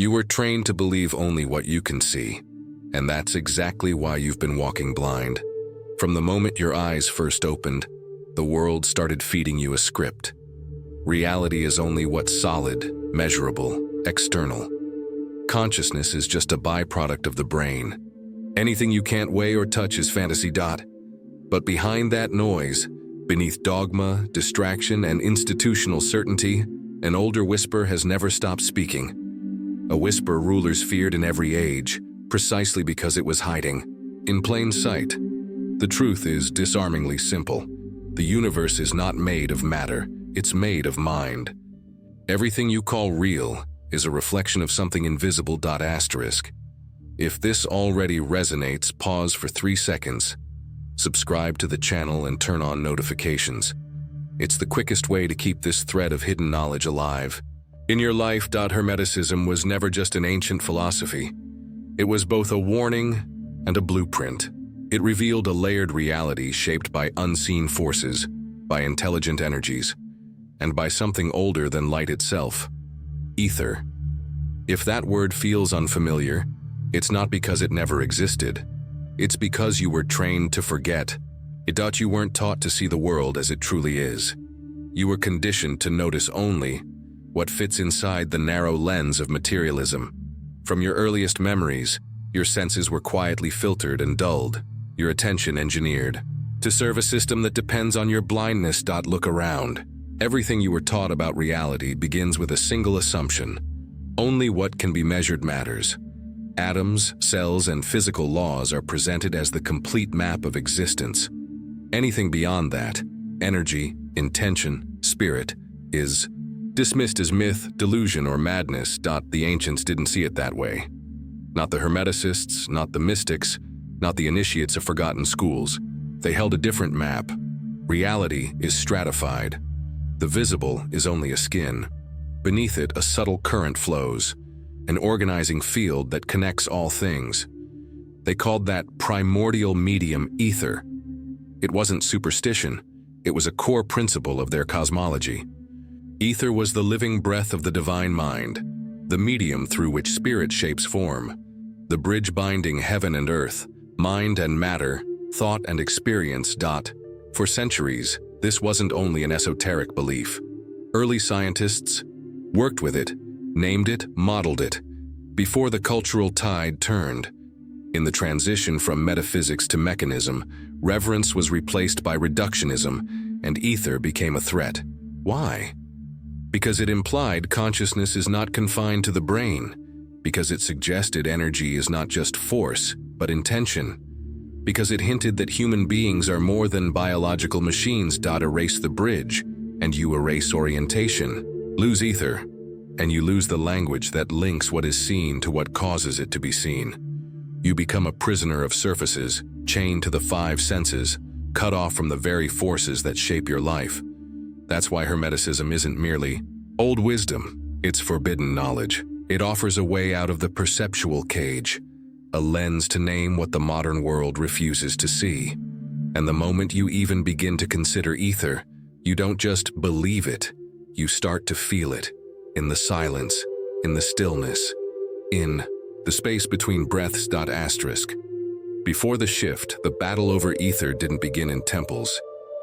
You were trained to believe only what you can see, and that's exactly why you've been walking blind. From the moment your eyes first opened, the world started feeding you a script. Reality is only what's solid, measurable, external. Consciousness is just a byproduct of the brain. Anything you can't weigh or touch is fantasy. But behind that noise, beneath dogma, distraction, and institutional certainty, an older whisper has never stopped speaking. A whisper rulers feared in every age, precisely because it was hiding, in plain sight. The truth is disarmingly simple. The universe is not made of matter, it's made of mind. Everything you call real is a reflection of something invisible. If this already resonates, pause for 3 seconds. Subscribe to the channel and turn on notifications. It's the quickest way to keep this thread of hidden knowledge alive. In your life, Hermeticism was never just an ancient philosophy. It was both a warning and a blueprint. It revealed a layered reality shaped by unseen forces, by intelligent energies, and by something older than light itself: ether. If that word feels unfamiliar, it's not because it never existed. It's because you were trained to forget. You weren't taught to see the world as it truly is. You were conditioned to notice only what fits inside the narrow lens of materialism. From your earliest memories, your senses were quietly filtered and dulled, your attention engineered to serve a system that depends on your blindness. Look around. Everything you were taught about reality begins with a single assumption: only what can be measured matters. Atoms, cells, and physical laws are presented as the complete map of existence. Anything beyond that, energy, intention, spirit, is dismissed as myth, delusion, or madness. The ancients didn't see it that way. Not the Hermeticists, not the mystics, not the initiates of forgotten schools. They held a different map. Reality is stratified. The visible is only a skin. Beneath it, a subtle current flows, an organizing field that connects all things. They called that primordial medium ether. It wasn't superstition, it was a core principle of their cosmology. Ether was the living breath of the divine mind, the medium through which spirit shapes form, the bridge binding heaven and earth, mind and matter, thought and experience. For centuries, this wasn't only an esoteric belief. Early scientists worked with it, named it, modeled it, before the cultural tide turned. In the transition from metaphysics to mechanism, reverence was replaced by reductionism, and ether became a threat. Why? Because it implied consciousness is not confined to the brain, because it suggested energy is not just force, but intention, because it hinted that human beings are more than biological machines. Erase the bridge, and you erase orientation. Lose ether, and you lose the language that links what is seen to what causes it to be seen. You become a prisoner of surfaces, chained to the 5 senses, cut off from the very forces that shape your life. That's why Hermeticism isn't merely old wisdom, it's forbidden knowledge. It offers a way out of the perceptual cage, a lens to name what the modern world refuses to see. And the moment you even begin to consider ether, you don't just believe it, you start to feel it, in the silence, in the stillness, in the space between breaths. Before the shift, the battle over ether didn't begin in temples,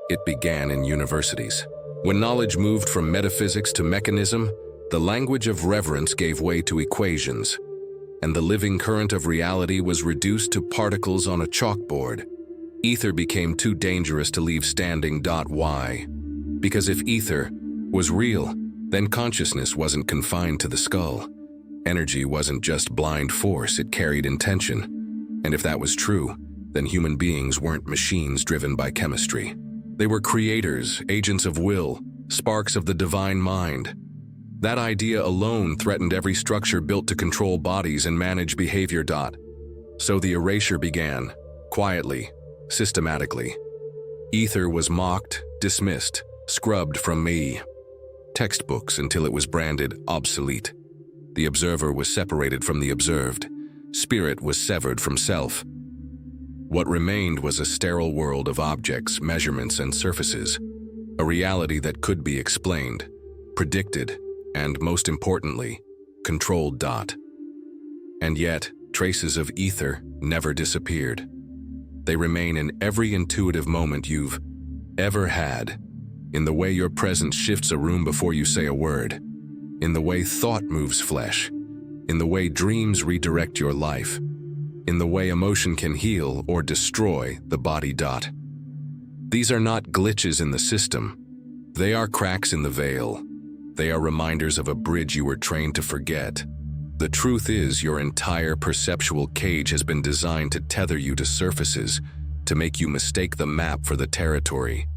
it began in universities. When knowledge moved from metaphysics to mechanism, the language of reverence gave way to equations, and the living current of reality was reduced to particles on a chalkboard. Ether became too dangerous to leave standing. Why? Because if ether was real, then consciousness wasn't confined to the skull. Energy wasn't just blind force, it carried intention. And if that was true, then human beings weren't machines driven by chemistry. They were creators, agents of will, sparks of the divine mind. That idea alone threatened every structure built to control bodies and manage behavior. So the erasure began, quietly, systematically. Ether was mocked, dismissed, scrubbed from textbooks until it was branded obsolete. The observer was separated from the observed. Spirit was severed from self. What remained was a sterile world of objects, measurements, and surfaces, a reality that could be explained, predicted, and most importantly, controlled. And yet, traces of ether never disappeared. They remain in every intuitive moment you've ever had, in the way your presence shifts a room before you say a word, in the way thought moves flesh, in the way dreams redirect your life, in the way emotion can heal or destroy the body. These are not glitches in the system. They are cracks in the veil. They are reminders of a bridge you were trained to forget. The truth is, your entire perceptual cage has been designed to tether you to surfaces, to make you mistake the map for the territory.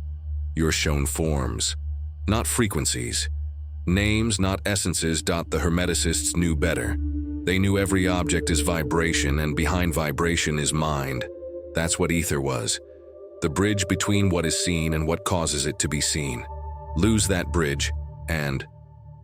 You're shown forms, not frequencies. Names, not essences. The Hermeticists knew better. They knew every object is vibration, and behind vibration is mind. That's what ether was. The bridge between what is seen and what causes it to be seen. Lose that bridge, and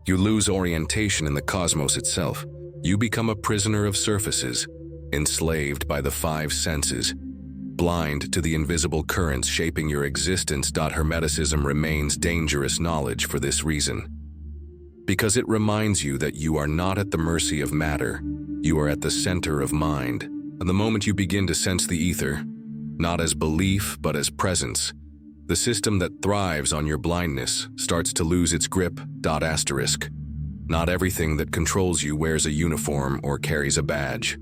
you lose orientation in the cosmos itself. You become a prisoner of surfaces, enslaved by the five senses, blind to the invisible currents shaping your existence. Hermeticism remains dangerous knowledge for this reason. Because it reminds you that you are not at the mercy of matter, you are at the center of mind. And the moment you begin to sense the ether, not as belief but as presence, the system that thrives on your blindness starts to lose its grip. Not everything that controls you wears a uniform or carries a badge.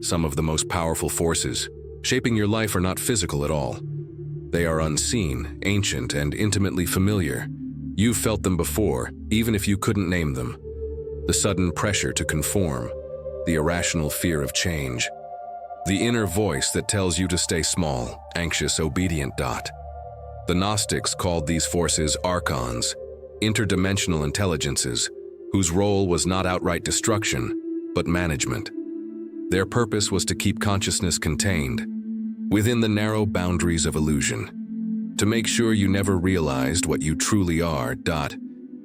Some of the most powerful forces shaping your life are not physical at all. They are unseen, ancient, and intimately familiar. You've felt them before, even if you couldn't name them. The sudden pressure to conform, the irrational fear of change, the inner voice that tells you to stay small, anxious, obedient. The Gnostics called these forces Archons, interdimensional intelligences, whose role was not outright destruction, but management. Their purpose was to keep consciousness contained, within the narrow boundaries of illusion, to make sure you never realized what you truly are.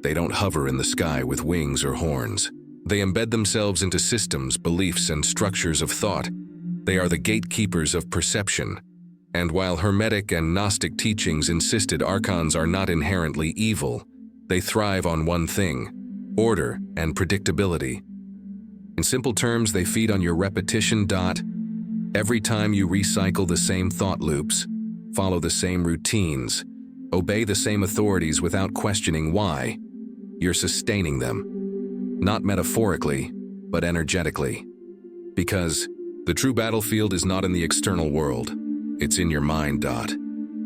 They don't hover in the sky with wings or horns. They embed themselves into systems, beliefs, and structures of thought. They are the gatekeepers of perception. And while Hermetic and Gnostic teachings insisted Archons are not inherently evil, they thrive on one thing: order and predictability. In simple terms, they feed on your repetition. Every time you recycle the same thought loops, follow the same routines, obey the same authorities without questioning why, you're sustaining them. Not metaphorically, but energetically. Because the true battlefield is not in the external world, it's in your mind.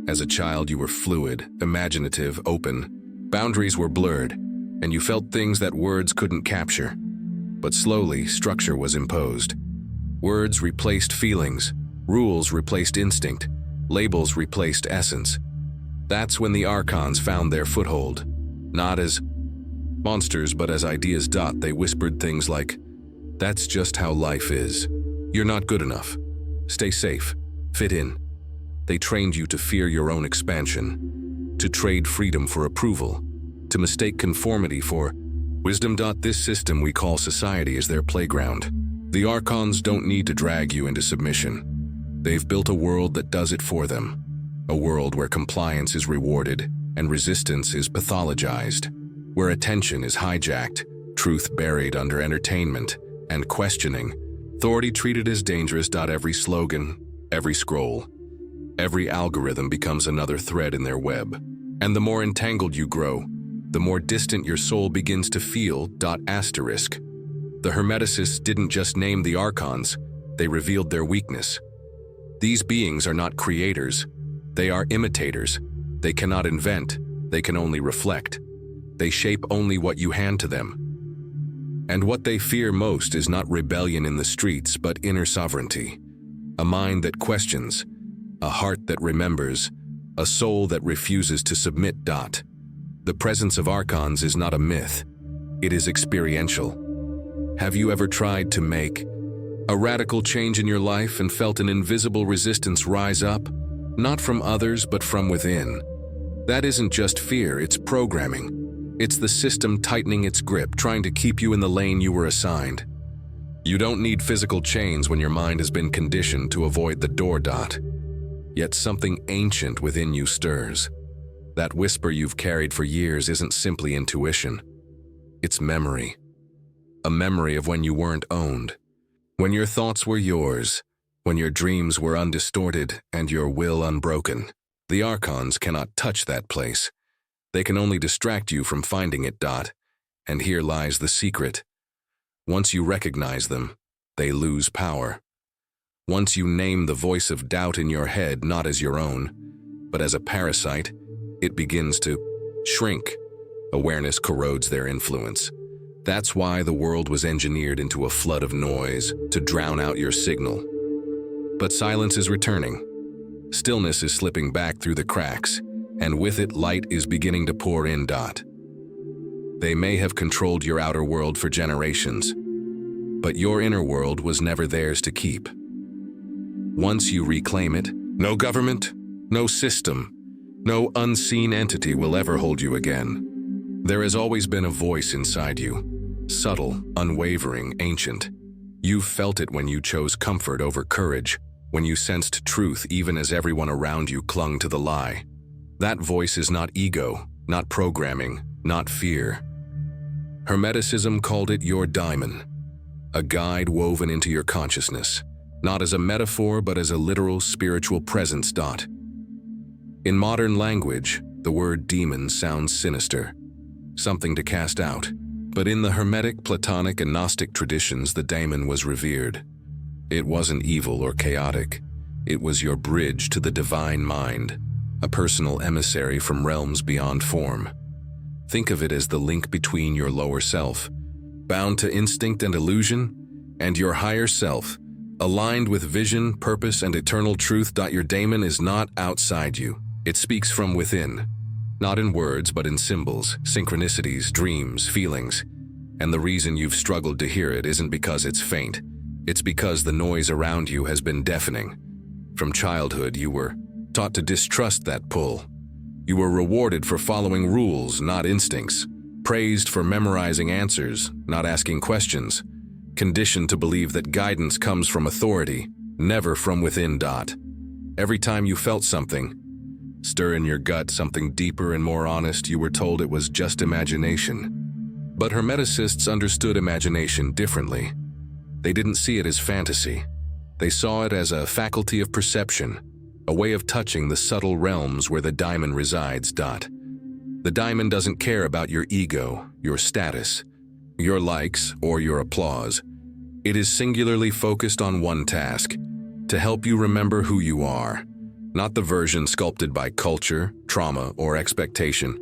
As a child, you were fluid, imaginative, open. Boundaries were blurred, and you felt things that words couldn't capture. But slowly, structure was imposed. Words replaced feelings, rules replaced instinct, labels replaced essence. That's when the Archons found their foothold, not as monsters but as ideas. They whispered things like, "That's just how life is. You're not good enough. Stay safe. Fit in." They trained you to fear your own expansion, to trade freedom for approval, to mistake conformity for wisdom. This system we call society is their playground. The Archons don't need to drag you into submission. They've built a world that does it for them. A world where compliance is rewarded and resistance is pathologized, where attention is hijacked, truth buried under entertainment, and questioning, authority treated as dangerous. Every slogan, every scroll, every algorithm becomes another thread in their web. And the more entangled you grow, the more distant your soul begins to feel. The Hermeticists didn't just name the Archons, they revealed their weakness. These beings are not creators, they are imitators. They cannot invent, they can only reflect. They shape only what you hand to them. And what they fear most is not rebellion in the streets, but inner sovereignty. A mind that questions, a heart that remembers, a soul that refuses to submit. The presence of Archons is not a myth, it is experiential. Have you ever tried to make a radical change in your life and felt an invisible resistance rise up? Not from others, but from within. That isn't just fear, it's programming. It's the system tightening its grip, trying to keep you in the lane you were assigned. You don't need physical chains when your mind has been conditioned to avoid the door. Yet something ancient within you stirs. That whisper you've carried for years isn't simply intuition. It's memory. A memory of when you weren't owned. When your thoughts were yours, when your dreams were undistorted and your will unbroken, the Archons cannot touch that place. They can only distract you from finding it. And here lies the secret. Once you recognize them, they lose power. Once you name the voice of doubt in your head not as your own, but as a parasite, it begins to shrink. Awareness corrodes their influence. That's why the world was engineered into a flood of noise to drown out your signal. But silence is returning. Stillness is slipping back through the cracks, and with it light is beginning to pour in. They may have controlled your outer world for generations, but your inner world was never theirs to keep. Once you reclaim it, no government, no system, no unseen entity will ever hold you again. There has always been a voice inside you, subtle, unwavering, ancient. You've felt it when you chose comfort over courage, when you sensed truth even as everyone around you clung to the lie. That voice is not ego, not programming, not fear. Hermeticism called it your daimon, a guide woven into your consciousness, not as a metaphor but as a literal spiritual presence. In modern language, the word demon sounds sinister, something to cast out. But in the Hermetic, Platonic, and Gnostic traditions, the daemon was revered. It wasn't evil or chaotic. It was your bridge to the divine mind, a personal emissary from realms beyond form. Think of it as the link between your lower self, bound to instinct and illusion, and your higher self, aligned with vision, purpose, and eternal truth. Your daemon is not outside you. It speaks from within. Not in words, but in symbols, synchronicities, dreams, feelings. And the reason you've struggled to hear it isn't because it's faint. It's because the noise around you has been deafening. From childhood, you were taught to distrust that pull. You were rewarded for following rules, not instincts. Praised for memorizing answers, not asking questions. Conditioned to believe that guidance comes from authority, never from within. Every time you felt something, stir in your gut, something deeper and more honest, you were told it was just imagination. But Hermeticists understood imagination differently. They didn't see it as fantasy. They saw it as a faculty of perception, a way of touching the subtle realms where the daimon resides. The daimon doesn't care about your ego, your status, your likes, or your applause. It is singularly focused on one task: to help you remember who you are. Not the version sculpted by culture, trauma, or expectation,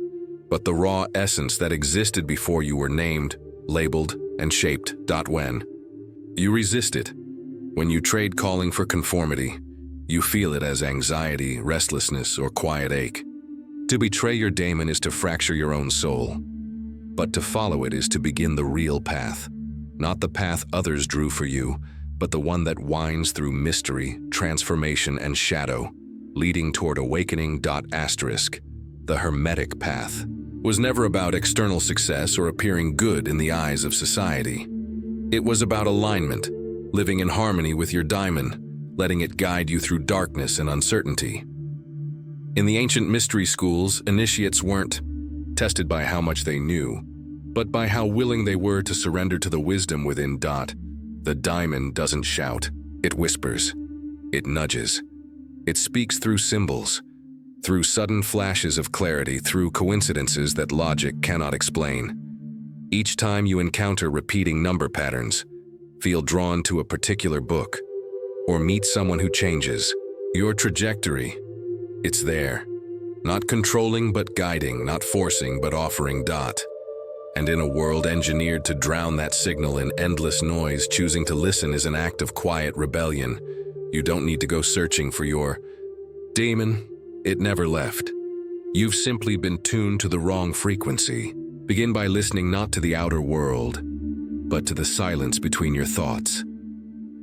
but the raw essence that existed before you were named, labeled, and shaped. When you resist it, when you trade calling for conformity, you feel it as anxiety, restlessness, or quiet ache. To betray your daemon is to fracture your own soul, but to follow it is to begin the real path. Not the path others drew for you, but the one that winds through mystery, transformation, and shadow, leading toward awakening. The Hermetic path was never about external success or appearing good in the eyes of society. It was about alignment, living in harmony with your daimon, letting it guide you through darkness and uncertainty. In the ancient mystery schools, initiates weren't tested by how much they knew, but by how willing they were to surrender to the wisdom within. The daimon doesn't shout, it whispers, it nudges. It speaks through symbols, through sudden flashes of clarity, through coincidences that logic cannot explain. Each time you encounter repeating number patterns, feel drawn to a particular book, or meet someone who changes your trajectory, it's there. Not controlling but guiding, not forcing but offering. And in a world engineered to drown that signal in endless noise, choosing to listen is an act of quiet rebellion. You don't need to go searching for your daemon. It never left. You've simply been tuned to the wrong frequency. Begin by listening not to the outer world, but to the silence between your thoughts.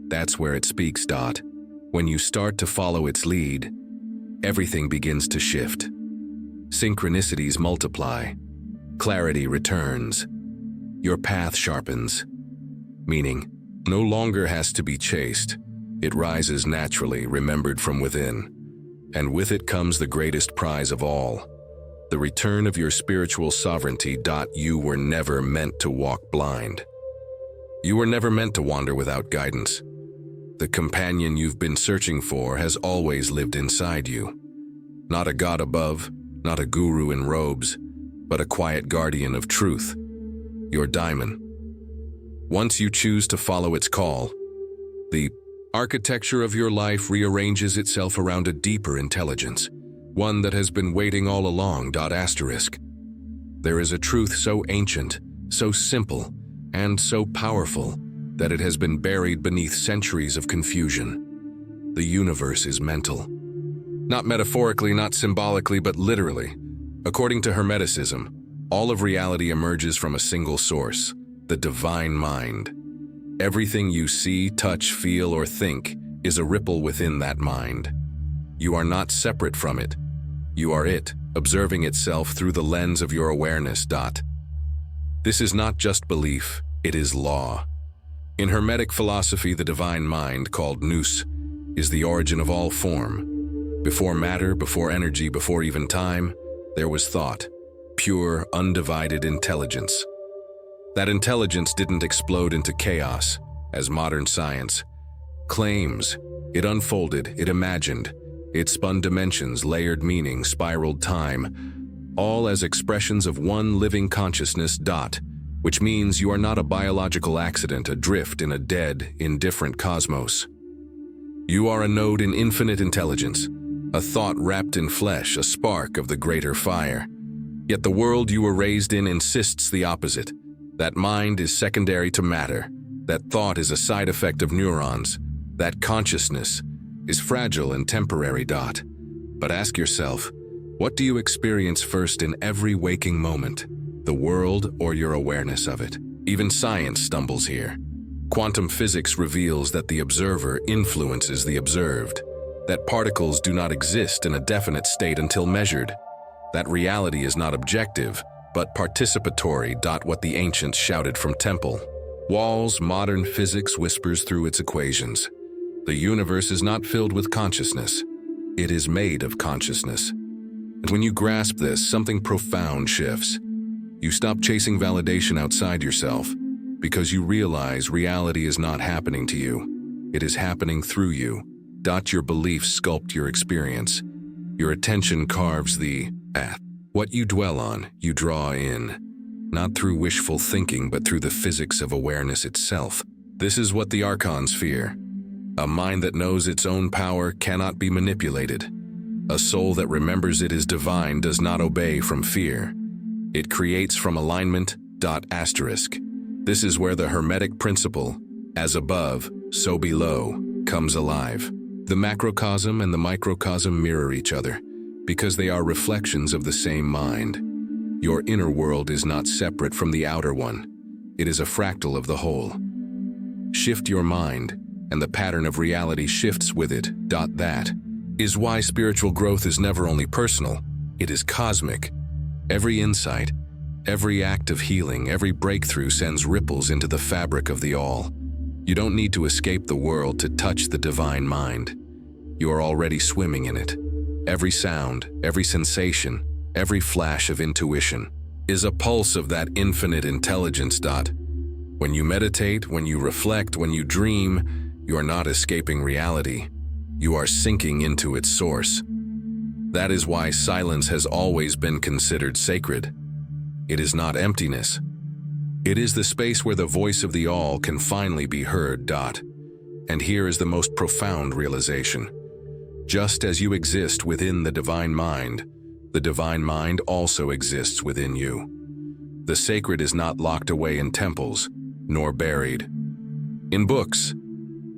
That's where it speaks. When you start to follow its lead, everything begins to shift. Synchronicities multiply. Clarity returns. Your path sharpens. Meaning no longer has to be chased. It rises naturally, remembered from within. And with it comes the greatest prize of all, the return of your spiritual sovereignty. You were never meant to walk blind. You were never meant to wander without guidance. The companion you've been searching for has always lived inside you. Not a god above, not a guru in robes, but a quiet guardian of truth, your daimon. Once you choose to follow its call, the architecture of your life rearranges itself around a deeper intelligence, one that has been waiting all along. There is a truth so ancient, so simple, and so powerful that it has been buried beneath centuries of confusion. The universe is mental. Not metaphorically, not symbolically, but literally. According to Hermeticism, all of reality emerges from a single source, the divine mind. Everything you see, touch, feel, or think is a ripple within that mind. You are not separate from it. You are it, observing itself through the lens of your awareness. This is not just belief, it is law. In Hermetic philosophy, the divine mind, called nous, is the origin of all form. Before matter, before energy, before even time, there was thought, pure, undivided intelligence. That intelligence didn't explode into chaos, as modern science claims. It unfolded, it imagined, it spun dimensions, layered meaning, spiraled time, all as expressions of one living consciousness. Which means you are not a biological accident adrift in a dead, indifferent cosmos. You are a node in infinite intelligence, a thought wrapped in flesh, a spark of the greater fire. Yet the world you were raised in insists the opposite. That mind is secondary to matter. That thought is a side effect of neurons. That consciousness is fragile and temporary. But ask yourself, what do you experience first in every waking moment? The world or your awareness of it? Even science stumbles here. Quantum physics reveals that the observer influences the observed, that particles do not exist in a definite state until measured, that reality is not objective, but participatory. What the ancients shouted from temple walls, modern physics whispers through its equations. The universe is not filled with consciousness. It is made of consciousness. And when you grasp this, something profound shifts. You stop chasing validation outside yourself because you realize reality is not happening to you. It is happening through you. Your beliefs sculpt your experience. Your attention carves the path. What you dwell on, you draw in. Not through wishful thinking, but through the physics of awareness itself. This is what the Archons fear. A mind that knows its own power cannot be manipulated. A soul that remembers it is divine does not obey from fear. It creates from alignment. This is where the Hermetic principle, as above, so below, comes alive. The macrocosm and the microcosm mirror each other because they are reflections of the same mind. Your inner world is not separate from the outer one. It is a fractal of the whole. Shift your mind, and the pattern of reality shifts with it. That is why spiritual growth is never only personal, it is cosmic. Every insight, every act of healing, every breakthrough sends ripples into the fabric of the all. You don't need to escape the world to touch the divine mind. You are already swimming in it. Every sound, every sensation, every flash of intuition is a pulse of that infinite intelligence. When you meditate, when you reflect, when you dream, you are not escaping reality. You are sinking into its source. That is why silence has always been considered sacred. It is not emptiness. It is the space where the voice of the all can finally be heard. And here is the most profound realization. Just as you exist within the divine mind also exists within you. The sacred is not locked away in temples, nor buried in books.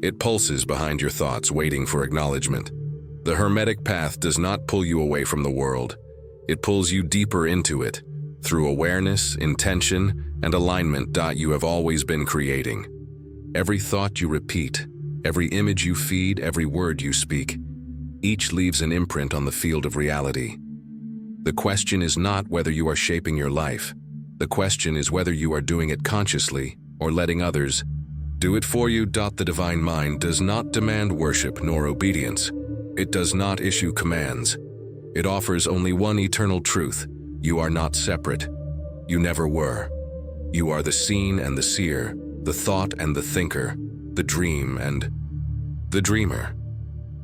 It pulses behind your thoughts, waiting for acknowledgement. The Hermetic path does not pull you away from the world. It pulls you deeper into it, through awareness, intention, and alignment. You have always been creating. Every thought you repeat, every image you feed, every word you speak, each leaves an imprint on the field of reality. The question is not whether you are shaping your life. The question is whether you are doing it consciously or letting others do it for you. The divine mind does not demand worship nor obedience. It does not issue commands. It offers only one eternal truth. You are not separate. You never were. You are the seen and the seer, the thought and the thinker, the dream and the dreamer.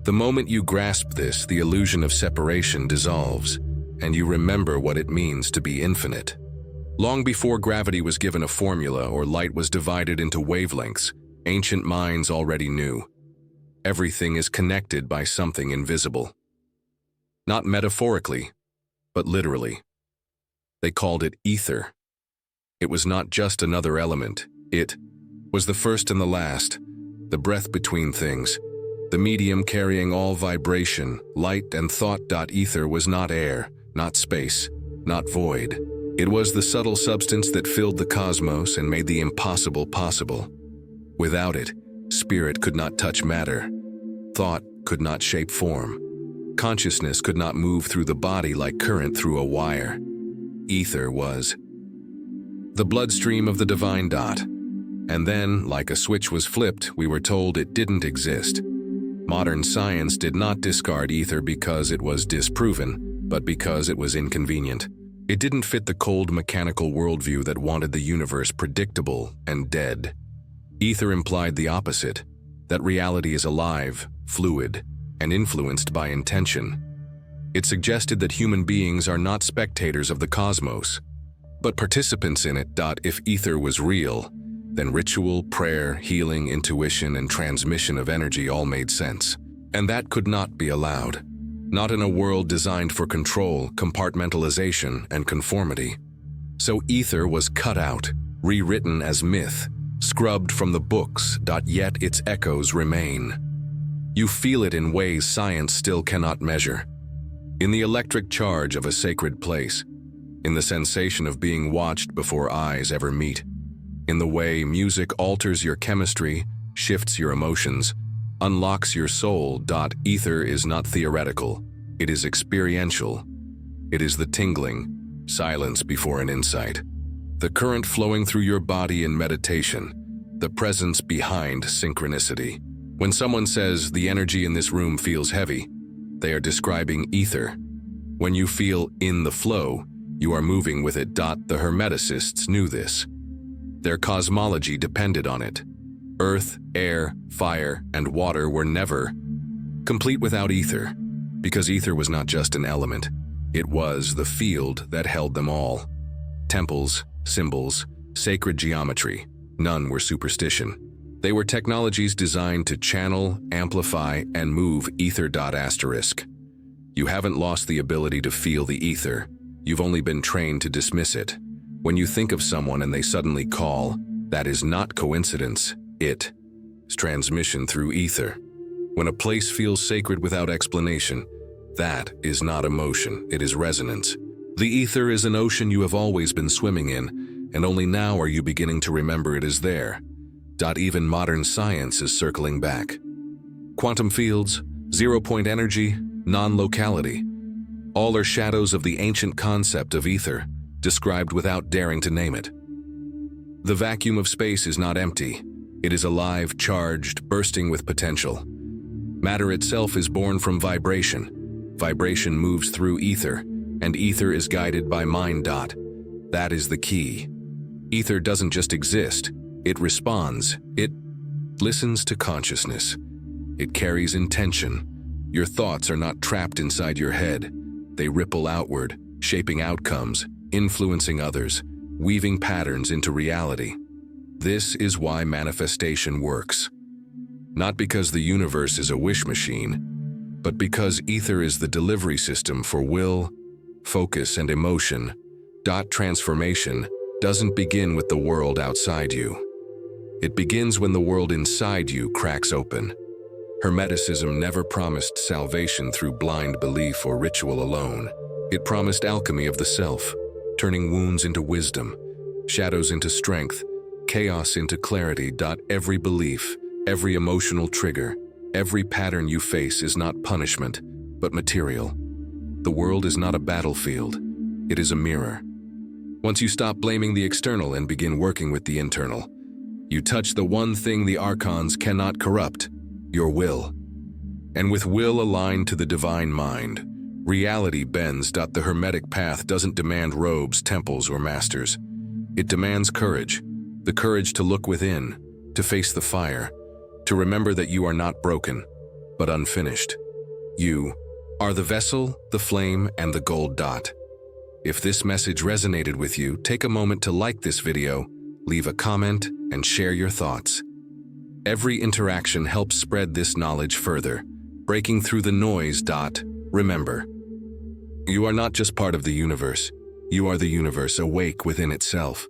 The moment you grasp this, the illusion of separation dissolves, and you remember what it means to be infinite. Long before gravity was given a formula or light was divided into wavelengths, ancient minds already knew. Everything is connected by something invisible. Not metaphorically, but literally. They called it ether. It was not just another element. It was the first and the last, the breath between things, the medium carrying all vibration, light and thought. Ether was not air, not space, not void. It was the subtle substance that filled the cosmos and made the impossible possible. Without it, spirit could not touch matter. Thought could not shape form. Consciousness could not move through the body like current through a wire. Ether was the bloodstream of the divine dot. And then, like a switch was flipped, we were told it didn't exist. Modern science did not discard ether because it was disproven, but because it was inconvenient. It didn't fit the cold mechanical worldview that wanted the universe predictable and dead. Ether implied the opposite, that reality is alive, fluid, and influenced by intention. It suggested that human beings are not spectators of the cosmos, but participants in it. If ether was real, then ritual, prayer, healing, intuition, and transmission of energy all made sense. And that could not be allowed. Not in a world designed for control, compartmentalization, and conformity. So ether was cut out, rewritten as myth, scrubbed from the books. Yet its echoes remain. You feel it in ways science still cannot measure. In the electric charge of a sacred place, in the sensation of being watched before eyes ever meet, in the way music alters your chemistry, shifts your emotions, unlocks your soul. Ether is not theoretical, it is experiential. It is the tingling, silence before an insight, the current flowing through your body in meditation, the presence behind synchronicity. When someone says the energy in this room feels heavy, they are describing ether. When you feel in the flow, you are moving with it. The Hermeticists knew this. Their cosmology depended on it. Earth, air, fire, and water were never complete without ether, because ether was not just an element. It was the field that held them all. Temples, symbols, sacred geometry, none were superstition. They were technologies designed to channel, amplify, and move ether. You haven't lost the ability to feel the ether. You've only been trained to dismiss it. When you think of someone and they suddenly call, that is not coincidence. It is transmission through ether. When a place feels sacred without explanation, that is not emotion, it is resonance. The ether is an ocean you have always been swimming in, and only now are you beginning to remember it is there. Even modern science is circling back. Quantum fields, zero-point energy, non-locality. All are shadows of the ancient concept of ether, described without daring to name it. The vacuum of space is not empty. It is alive, charged, bursting with potential. Matter itself is born from vibration. Vibration moves through ether, and ether is guided by mind. That is the key. Ether doesn't just exist. It responds. It listens to consciousness. It carries intention. Your thoughts are not trapped inside your head. They ripple outward, shaping outcomes, influencing others, weaving patterns into reality. This is why manifestation works. Not because the universe is a wish machine, but because ether is the delivery system for will, focus, and emotion. Transformation doesn't begin with the world outside you. It begins when the world inside you cracks open. Hermeticism never promised salvation through blind belief or ritual alone. It promised alchemy of the self, turning wounds into wisdom, shadows into strength, chaos into clarity. Every belief, every emotional trigger, every pattern you face is not punishment, but material. The world is not a battlefield, it is a mirror. Once you stop blaming the external and begin working with the internal, you touch the one thing the Archons cannot corrupt, your will. And with will aligned to the divine mind, reality bends. The Hermetic path doesn't demand robes, temples, or masters. It demands courage. The courage to look within, to face the fire, to remember that you are not broken, but unfinished. You are the vessel, the flame, and the gold dot. If this message resonated with you, take a moment to like this video, leave a comment, and share your thoughts. Every interaction helps spread this knowledge further, breaking through the noise. Remember, you are not just part of the universe. You are the universe awake within itself.